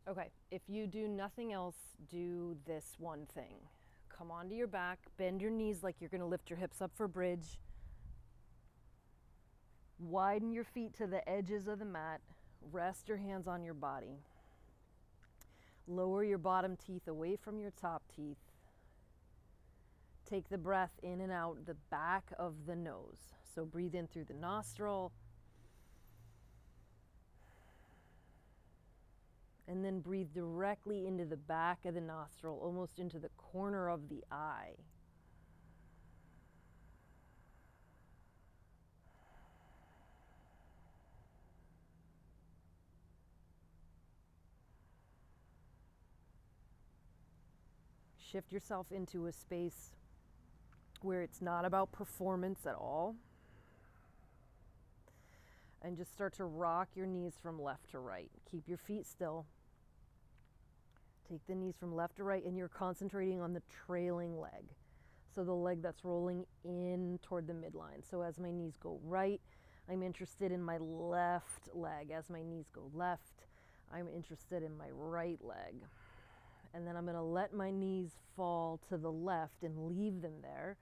Okay, if you do nothing else, do this one thing. Come onto your back, bend your knees like you're going to lift your hips up for bridge. Widen your feet to the edges of the mat. Rest your hands on your body. Lower your bottom teeth away from your top teeth. Take the breath in and out the back of the nose. So breathe in through the nostril. And then breathe directly into the back of the nostril, almost into the corner of the eye. Shift yourself into a space where it's not about performance at all. And just start to rock your knees from left to right. Keep your feet still. Take the knees from left to right, and you're concentrating on the trailing leg. So the leg that's rolling in toward the midline. So as my knees go right, I'm interested in my left leg. As my knees go left, I'm interested in my right leg. And then I'm going to let my knees fall to the left and leave them there,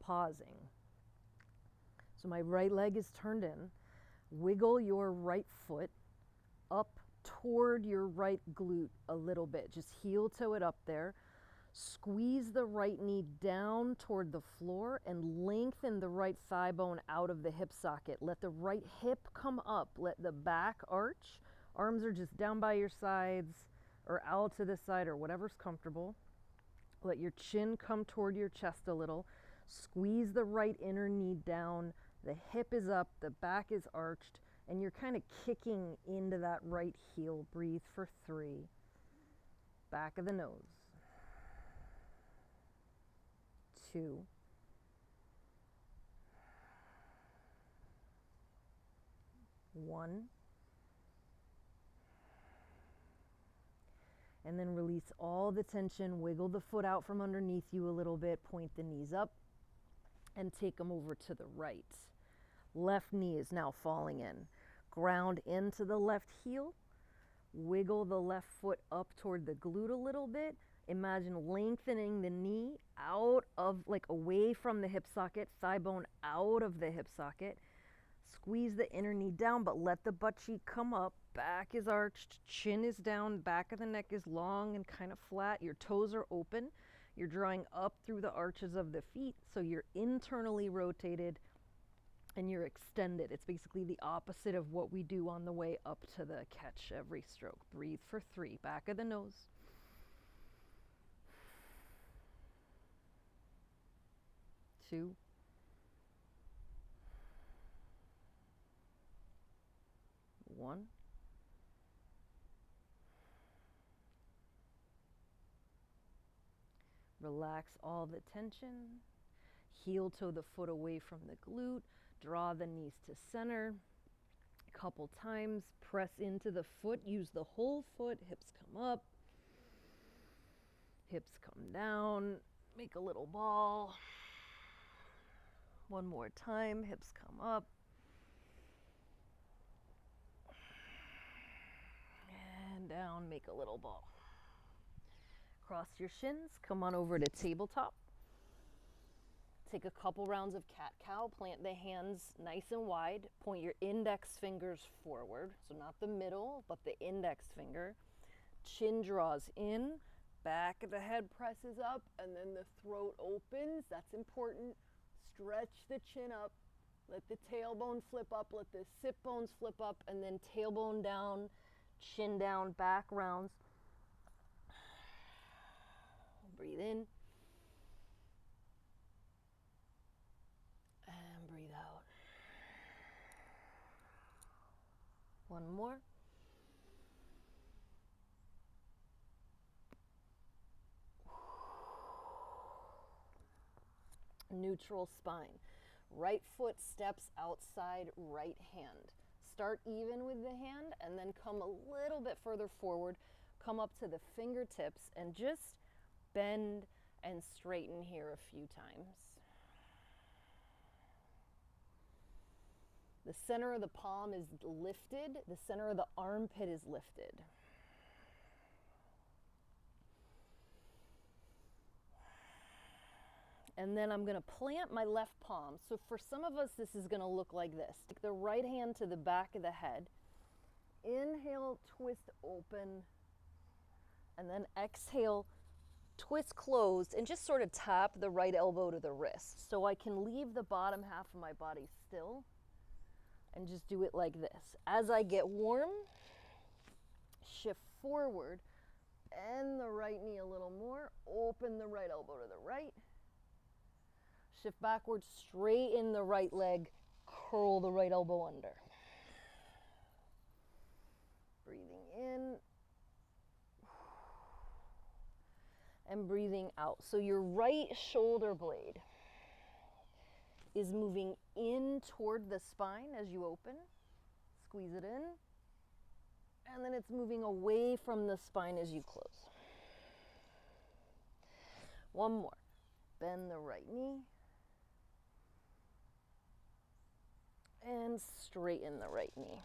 pausing. So my right leg is turned in. Wiggle your right foot up toward your right glute a little bit. Just heel toe it up there. Squeeze the right knee down toward the floor and lengthen the right thigh bone out of the hip socket. Let the right hip come up. Let the back arch. Arms are just down by your sides or out to the side or whatever's comfortable. Let your chin come toward your chest a little. Squeeze the right inner knee down. The hip is up, the back is arched, and you're kind of kicking into that right heel. Breathe for 3. Back of the nose. 2. 1. And then release all the tension. Wiggle the foot out from underneath you a little bit. Point the knees up and take them over to the right. Left knee is now falling in. Ground into the left heel. Wiggle the left foot up toward the glute a little bit. Imagine lengthening the knee out of, like away from the hip socket, thigh bone out of the hip socket. Squeeze the inner knee down, but let the butt cheek come up. Back is arched, chin is down, back of the neck is long and kind of flat. Your toes are open. You're drawing up through the arches of the feet, so you're internally rotated and you're extended. It's basically the opposite of what we do on the way up to the catch every stroke. Breathe for 3. Back of the nose. 2. 1. Relax all the tension. Heel toe the foot away from the glute. Draw the knees to center. A couple times. Press into the foot. Use the whole foot. Hips come up. Hips come down. Make a little ball. One more time. Hips come up. And down. Make a little ball. Cross your shins. Come on over to tabletop. Take a couple rounds of cat-cow. Plant the hands nice and wide. Point your index fingers forward. So not the middle, but the index finger. Chin draws in. Back of the head presses up, and then the throat opens. That's important. Stretch the chin up. Let the tailbone flip up. Let the sit bones flip up, and then tailbone down, chin down, back rounds. Breathe in. And breathe out. One more. Neutral spine. Right foot steps outside right hand. Start even with the hand and then come a little bit further forward. Come up to the fingertips and just bend and straighten here a few times. The center of the palm is lifted. The center of the armpit is lifted. And then I'm going to plant my left palm. So for some of us, this is going to look like this. Take the right hand to the back of the head. Inhale, twist open. And then exhale, twist closed, and just sort of tap the right elbow to the wrist. So I can leave the bottom half of my body still and just do it like this. As I get warm, shift forward, bend the right knee a little more, open the right elbow to the right. Shift backwards, straighten the right leg, curl the right elbow under. Breathing in and breathing out. So your right shoulder blade is moving in toward the spine as you open. Squeeze it in. And then it's moving away from the spine as you close. One more. Bend the right knee. And straighten the right knee.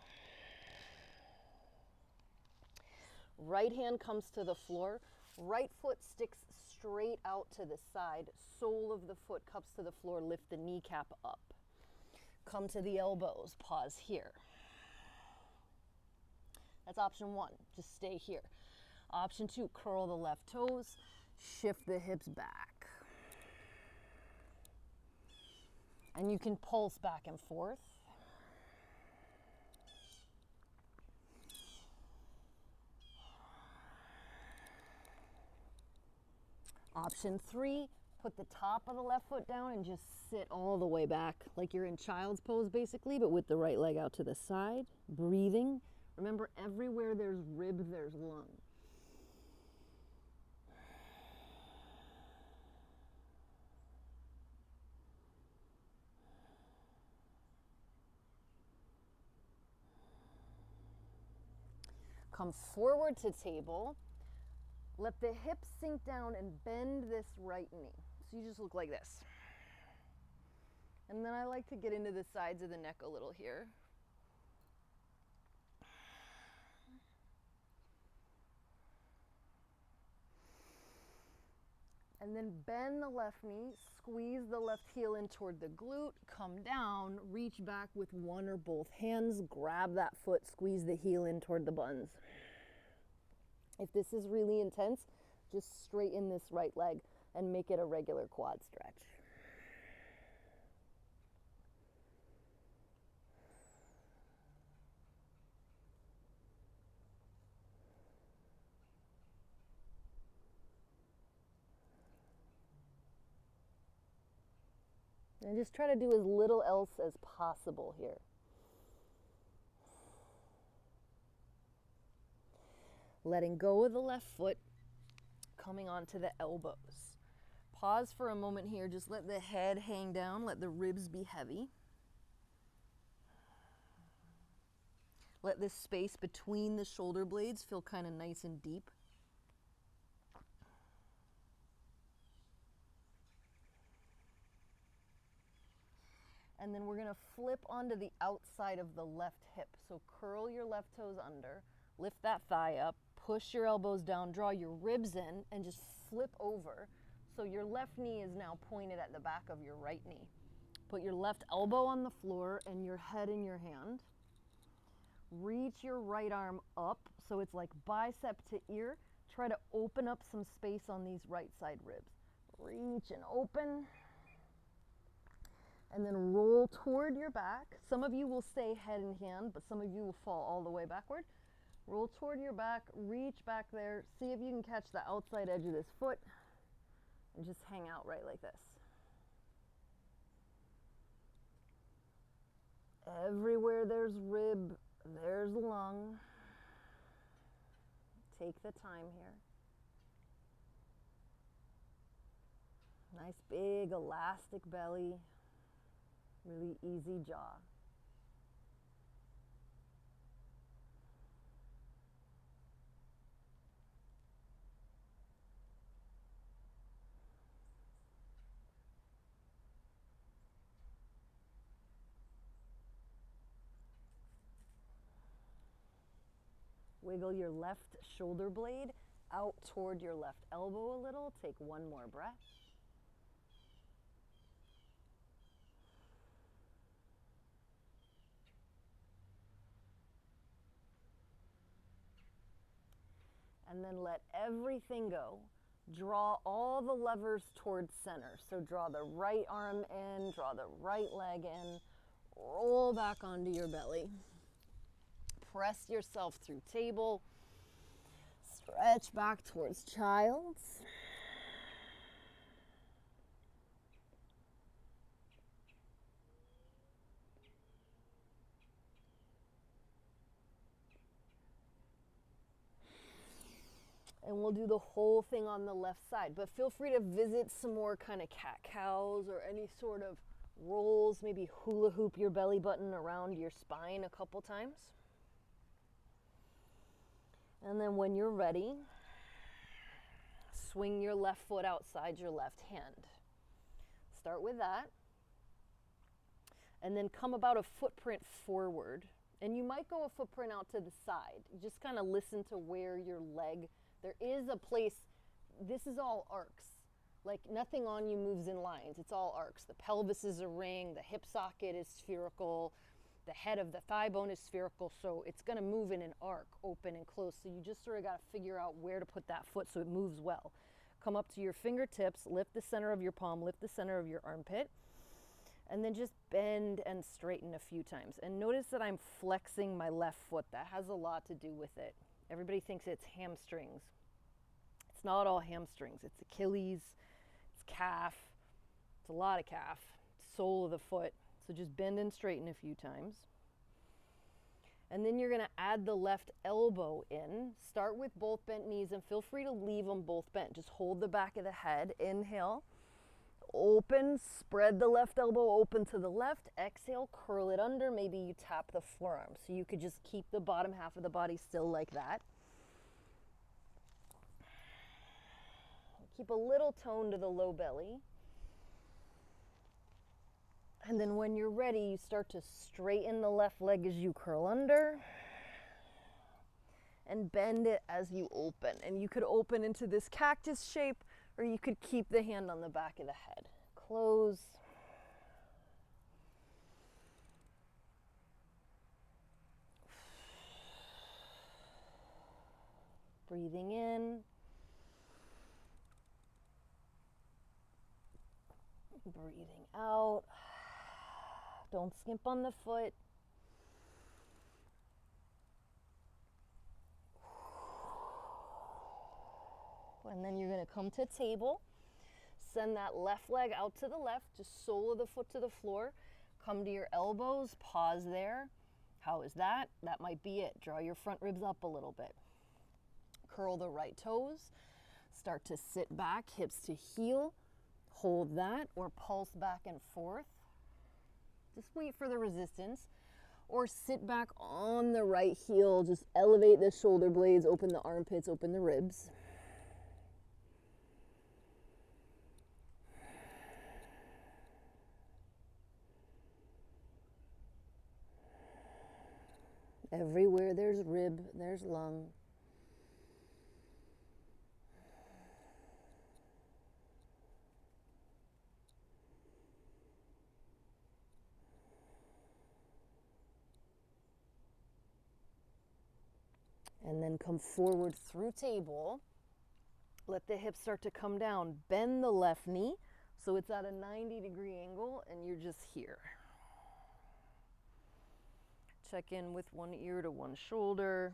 Right hand comes to the floor. Right foot sticks straight out to the side. Sole of the foot cups to the floor. Lift the kneecap up. Come to the elbows. Pause here. That's option one. Just stay here. Option two, curl the left toes. Shift the hips back. And you can pulse back and forth. Option three, put the top of the left foot down and just sit all the way back, like you're in child's pose basically, but with the right leg out to the side. Breathing. Remember, everywhere there's rib, there's lung. Come forward to table. Let the hips sink down and bend this right knee. So you just look like this. And then I like to get into the sides of the neck a little here. And then bend the left knee, squeeze the left heel in toward the glute, come down, reach back with one or both hands, grab that foot, squeeze the heel in toward the buns. If this is really intense, just straighten this right leg and make it a regular quad stretch. And just try to do as little else as possible here. Letting go of the left foot, coming onto the elbows. Pause for a moment here, just let the head hang down, let the ribs be heavy. Let this space between the shoulder blades feel kind of nice and deep. And then we're going to flip onto the outside of the left hip. So curl your left toes under, lift that thigh up, push your elbows down, draw your ribs in, and just flip over. So your left knee is now pointed at the back of your right knee. Put your left elbow on the floor and your head in your hand. Reach your right arm up so it's like bicep to ear. Try to open up some space on these right side ribs. Reach and open. And then roll toward your back. Some of you will stay head in hand, but some of you will fall all the way backward. Roll toward your back, reach back there, see if you can catch the outside edge of this foot, and just hang out right like this. Everywhere there's rib, there's lung. Take the time here. Nice big elastic belly. Really easy jaw. Wiggle your left shoulder blade out toward your left elbow a little. Take one more breath. And then let everything go. Draw all the levers towards center. So draw the right arm in, draw the right leg in, roll back onto your belly. Press yourself through table. Stretch back towards child's. And we'll do the whole thing on the left side. But feel free to visit some more kind of cat-cows or any sort of rolls. Maybe hula hoop your belly button around your spine a couple times. And then when you're ready, swing your left foot outside your left hand. Start with that. And then come about a footprint forward. And you might go a footprint out to the side. Just kind of listen to where your leg, there is a place, this is all arcs. Like nothing on you moves in lines, it's all arcs. The pelvis is a ring, the hip socket is spherical, the head of the thigh bone is spherical, so it's gonna move in an arc, open and close. So you just sort of gotta figure out where to put that foot so it moves well. Come up to your fingertips, lift the center of your palm, lift the center of your armpit, and then just bend and straighten a few times. And notice that I'm flexing my left foot. That has a lot to do with it. Everybody thinks it's hamstrings. It's not all hamstrings. It's Achilles, it's calf, it's a lot of calf, sole of the foot. So just bend and straighten a few times. And then you're gonna add the left elbow in. Start with both bent knees and feel free to leave them both bent. Just hold the back of the head, inhale, open, spread the left elbow open to the left, exhale, curl it under, maybe you tap the forearm. So you could just keep the bottom half of the body still like that. Keep a little tone to the low belly. And then when you're ready, you start to straighten the left leg as you curl under and bend it as you open. And you could open into this cactus shape, or you could keep the hand on the back of the head. Close. Breathing in. Breathing out. Don't skimp on the foot. And then you're going to come to table. Send that left leg out to the left, just sole of the foot to the floor. Come to your elbows, pause there. How is that? That might be it. Draw your front ribs up a little bit. Curl the right toes. Start to sit back, hips to heel. Hold that or pulse back and forth. Just wait for the resistance. Or sit back on the right heel. Just elevate the shoulder blades, open the armpits, open the ribs. Everywhere there's rib, there's lung. And then come forward through table. Let the hips start to come down. Bend the left knee so it's at a 90-degree angle and you're just here. Check in with one ear to one shoulder.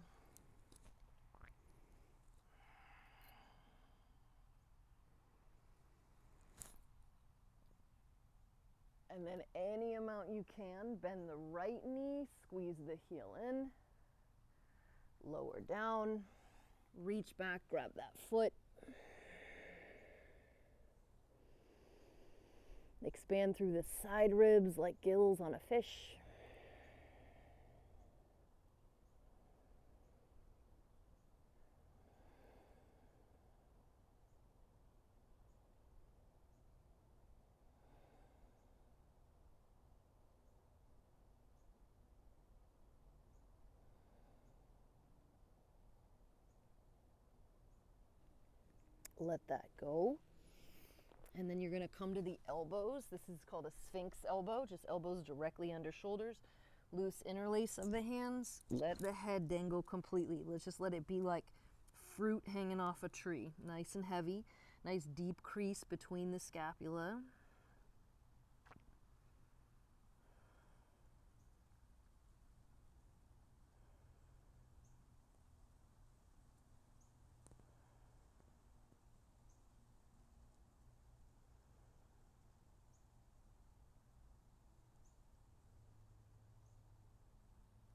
And then any amount you can, bend the right knee, squeeze the heel in, lower down, reach back, grab that foot. Expand through the side ribs like gills on a fish. Let that go. And then you're going to come to the elbows. This is called a Sphinx elbow, just elbows directly under shoulders. Loose interlace of the hands. Let the head dangle completely. Let's just let it be like fruit hanging off a tree. Nice and heavy. Nice deep crease between the scapula.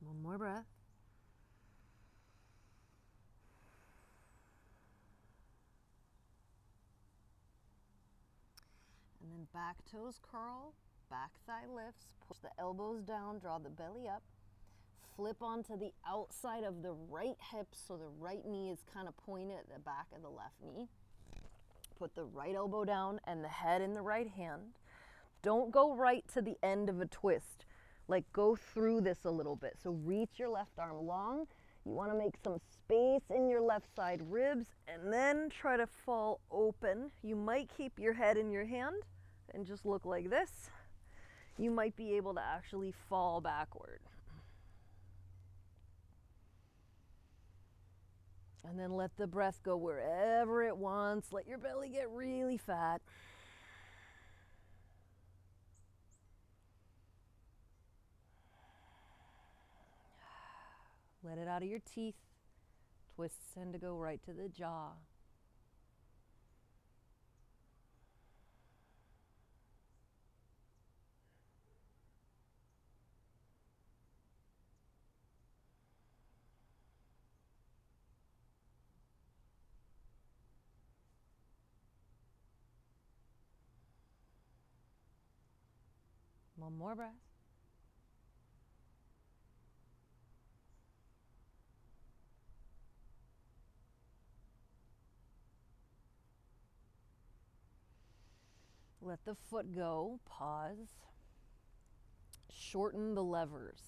One more breath. And then back toes curl, back thigh lifts, push the elbows down, draw the belly up, flip onto the outside of the right hip so the right knee is kind of pointed at the back of the left knee. Put the right elbow down and the head in the right hand. Don't go right to the end of a twist. Like go through this a little bit. So reach your left arm long. You want to make some space in your left side ribs and then try to fall open. You might keep your head in your hand and just look like this. You might be able to actually fall backward. And then let the breath go wherever it wants. Let your belly get really fat. Let it out of your teeth. Twists tend to go right to the jaw. One more breath. Let the foot go, pause. Shorten the levers.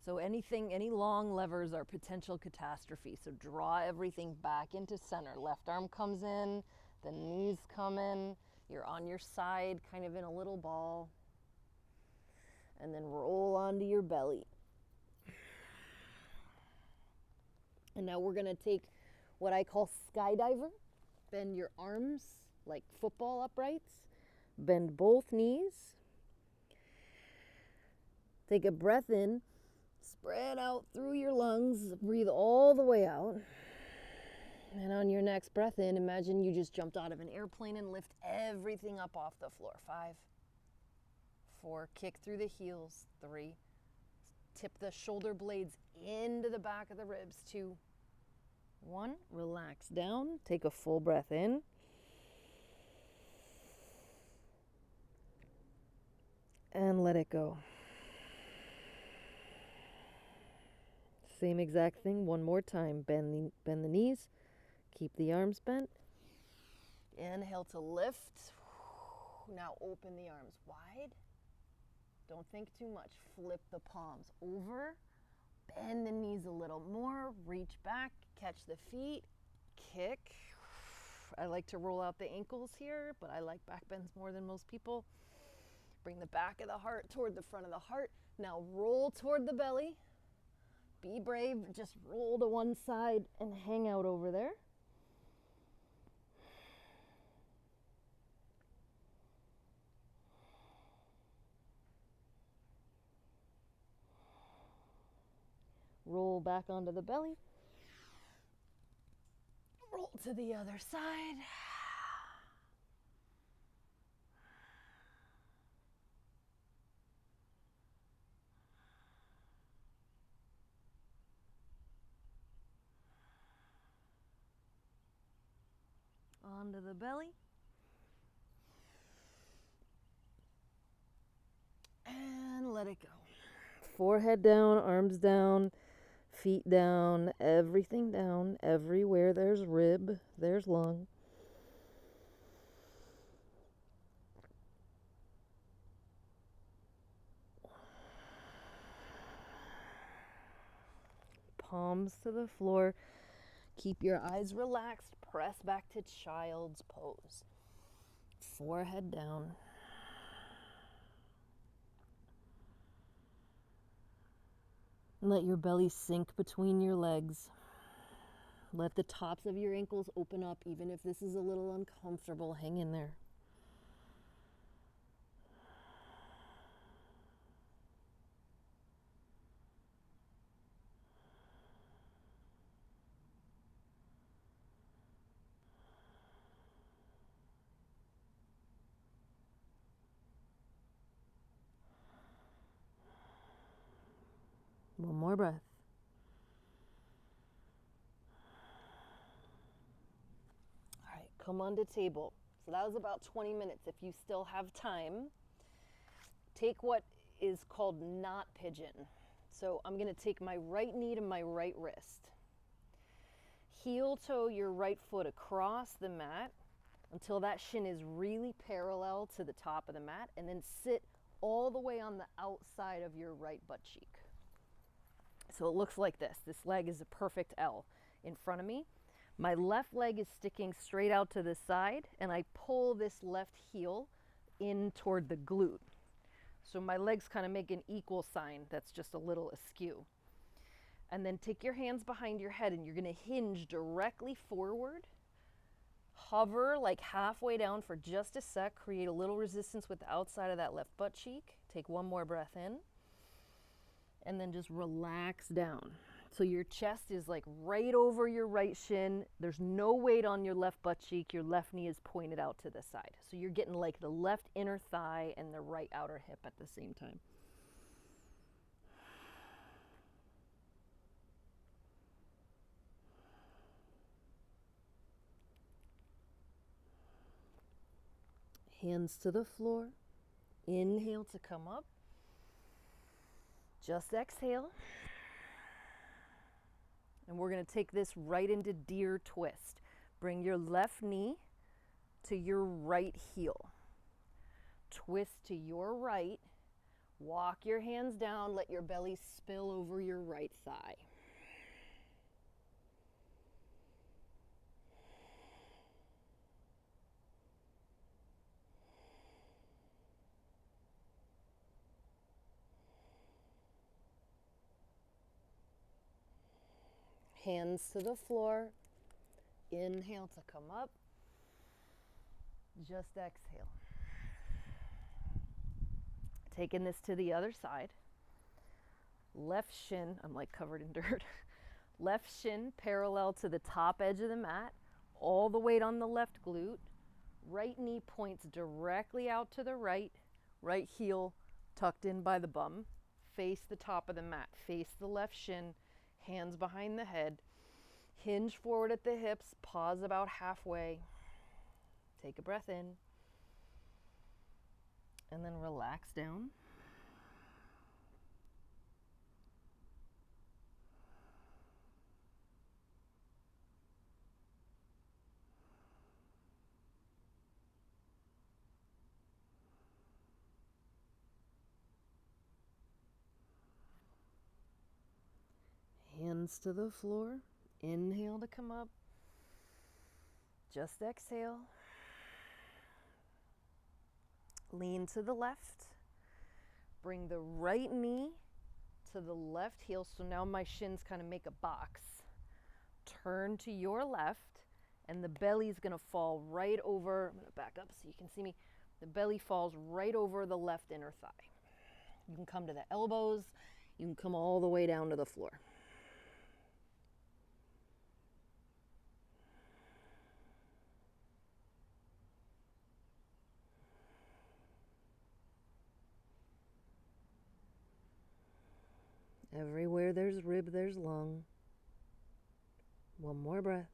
So any long levers are potential catastrophe. So draw everything back into center. Left arm comes in, the knees come in, you're on your side, kind of in a little ball. And then roll onto your belly. And now we're gonna take what I call skydiver. Bend your arms like football uprights. Bend both knees. Take a breath in. Spread out through your lungs. Breathe all the way out. And on your next breath in, imagine you just jumped out of an airplane and lift everything up off the floor. 5, 4, kick through the heels. 3, tip the shoulder blades into the back of the ribs. 2, 1, relax down. Take a full breath in. And let it go. Same exact thing one more time. Bend the knees. Keep the arms bent. Inhale to lift. Now open the arms wide. Don't think too much. Flip the palms over. Bend the knees a little more. Reach back. Catch the feet. Kick. I like to roll out the ankles here, but I like back bends more than most people. Bring the back of the heart toward the front of the heart. Now roll toward the belly. Be brave. Just roll to one side and hang out over there. Roll back onto the belly. Roll to the other side. Onto the belly. And let it go. Forehead down, arms down, feet down, everything down. Everywhere there's rib, there's lung. Palms to the floor. Keep your eyes relaxed. Press back to child's pose. Forehead down. And let your belly sink between your legs. Let the tops of your ankles open up, even if this is a little uncomfortable. Hang in there. One more breath. All right, come on to table. So that was about 20 minutes. If you still have time, take what is called knot pigeon. So I'm going to take my right knee to my right wrist. Heel toe your right foot across the mat until that shin is really parallel to the top of the mat, and then sit all the way on the outside of your right butt cheek. So it looks like this. This leg is a perfect L in front of me. My left leg is sticking straight out to the side, and I pull this left heel in toward the glute. So my legs kind of make an equal sign that's just a little askew. And then take your hands behind your head, and you're going to hinge directly forward. Hover like halfway down for just a sec. Create a little resistance with the outside of that left butt cheek. Take one more breath in. And then just relax down. So your chest is like right over your right shin. There's no weight on your left butt cheek. Your left knee is pointed out to the side. So you're getting like the left inner thigh and the right outer hip at the same time. Hands to the floor. Inhale to come up. Just exhale. And we're going to take this right into deer twist. Bring your left knee to your right heel. Twist to your right. Walk your hands down. Let your belly spill over your right thigh. Hands to the floor. Inhale to come up. Just exhale. Taking this to the other side. Left shin, I'm like covered in dirt. Left shin parallel to the top edge of the mat. All the weight on the left glute. Right knee points directly out to the right. Right heel tucked in by the bum. Face the top of the mat. Face the left shin. Hands behind the head. Hinge forward at the hips. Pause about halfway. Take a breath in. And then relax down. Hands to the floor. Inhale to come up. Just exhale. Lean to the left. Bring the right knee to the left heel. So now my shins kind of make a box. Turn to your left, and the belly is going to fall right over. I'm going to back up so you can see me. The belly falls right over the left inner thigh. You can come to the elbows. You can come all the way down to the floor. Everywhere there's rib, there's lung. One more breath.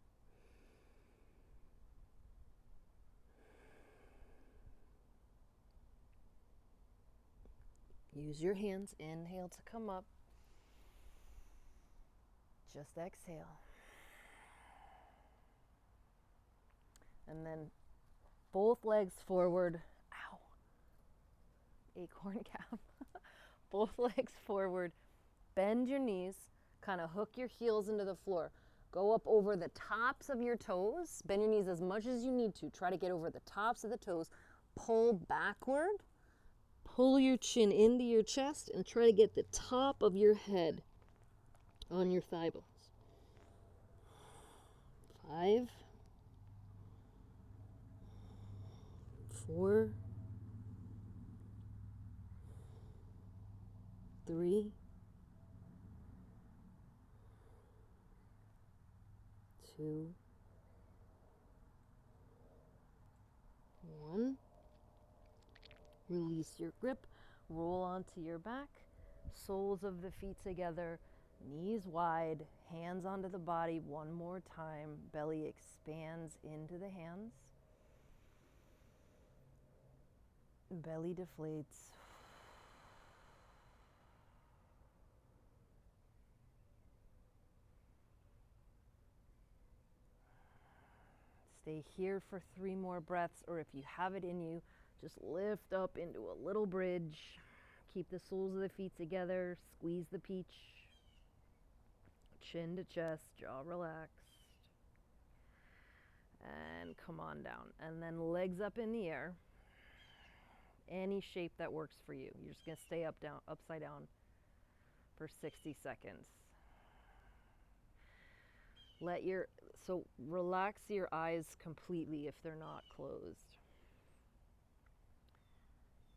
Use your hands. Inhale to come up. Just exhale. And then both legs forward. Ow. Acorn cap. Both legs forward. Bend your knees, kind of hook your heels into the floor. Go up over the tops of your toes. Bend your knees as much as you need to. Try to get over the tops of the toes. Pull backward. Pull your chin into your chest and try to get the top of your head on your thigh bones. 2, 1. Release your grip, roll onto your back, soles of the feet together, knees wide, hands onto the body. One more time, belly expands into the hands. Belly deflates. Stay here for 3 more breaths, or if you have it in you, just lift up into a little bridge. Keep the soles of the feet together, squeeze the peach, chin to chest, jaw relaxed. And come on down. And then legs up in the air. Any shape that works for you. You're just going to stay upside down for 60 seconds. So relax your eyes completely if they're not closed.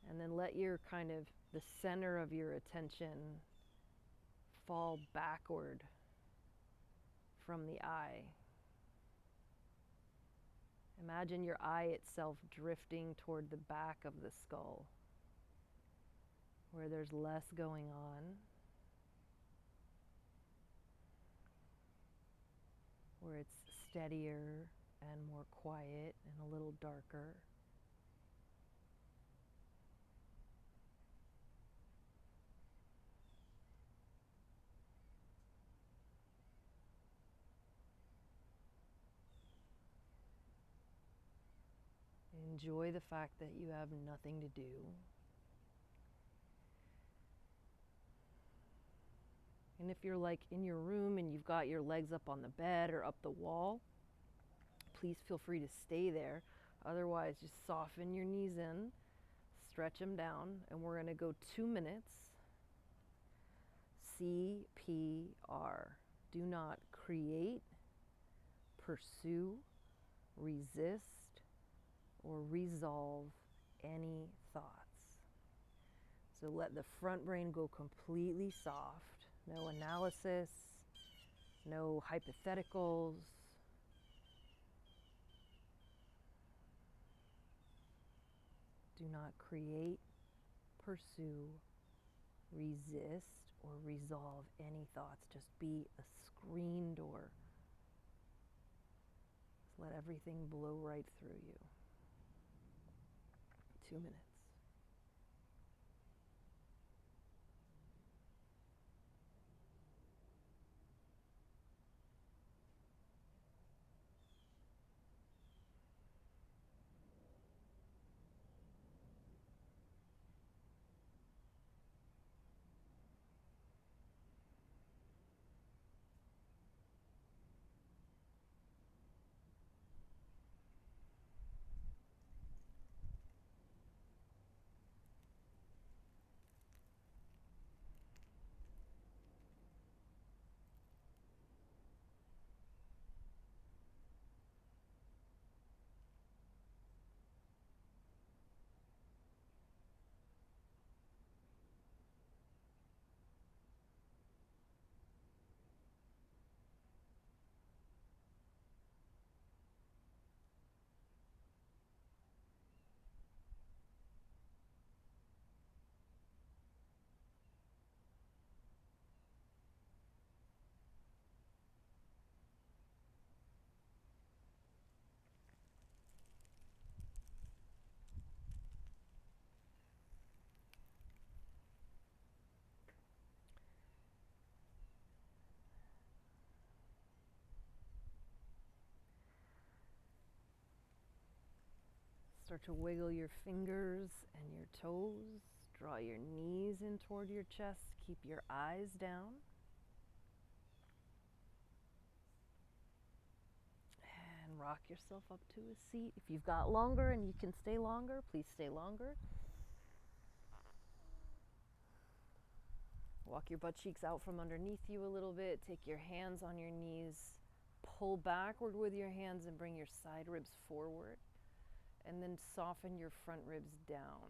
And then let the center of your attention fall backward from the eye. Imagine your eye itself drifting toward the back of the skull, where there's less going on, where it's steadier and more quiet and a little darker. Enjoy the fact that you have nothing to do. And if you're like in your room and you've got your legs up on the bed or up the wall, please feel free to stay there. Otherwise, just soften your knees in, stretch them down, and we're going to go 2 minutes. CPR. Do not create, pursue, resist, or resolve any thoughts. So let the front brain go completely soft. No analysis, no hypotheticals. Do not create, pursue, resist, or resolve any thoughts. Just be a screen door. Just let everything blow right through you. 2 minutes. Start to wiggle your fingers and your toes. Draw your knees in toward your chest. Keep your eyes down. And rock yourself up to a seat. If you've got longer and you can stay longer, please stay longer. Walk your butt cheeks out from underneath you a little bit. Take your hands on your knees. Pull backward with your hands and bring your side ribs forward. And then soften your front ribs down.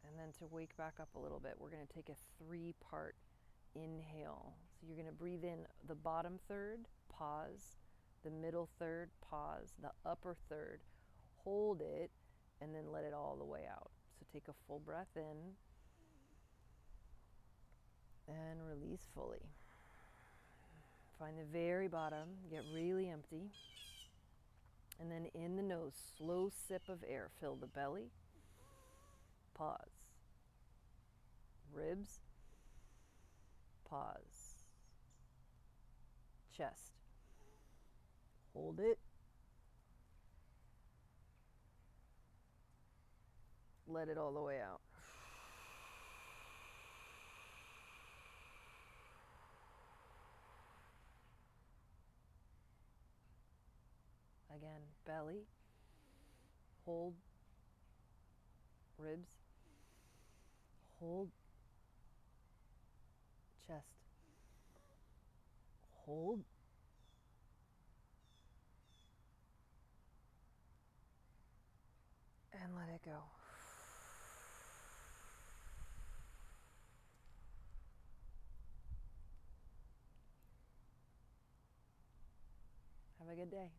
And then to wake back up a little bit, we're going to take a 3-part inhale. So you're going to breathe in the bottom third, pause, The middle third, pause. The upper third, hold it, and then let it all the way out. So take a full breath in and release fully. Find the very bottom, get really empty. And then in the nose, slow sip of air. Fill the belly, pause. Ribs, pause. Chest, hold it. Let it all the way out. Again, belly, hold, ribs, hold, chest, hold, and let it go. Have a good day.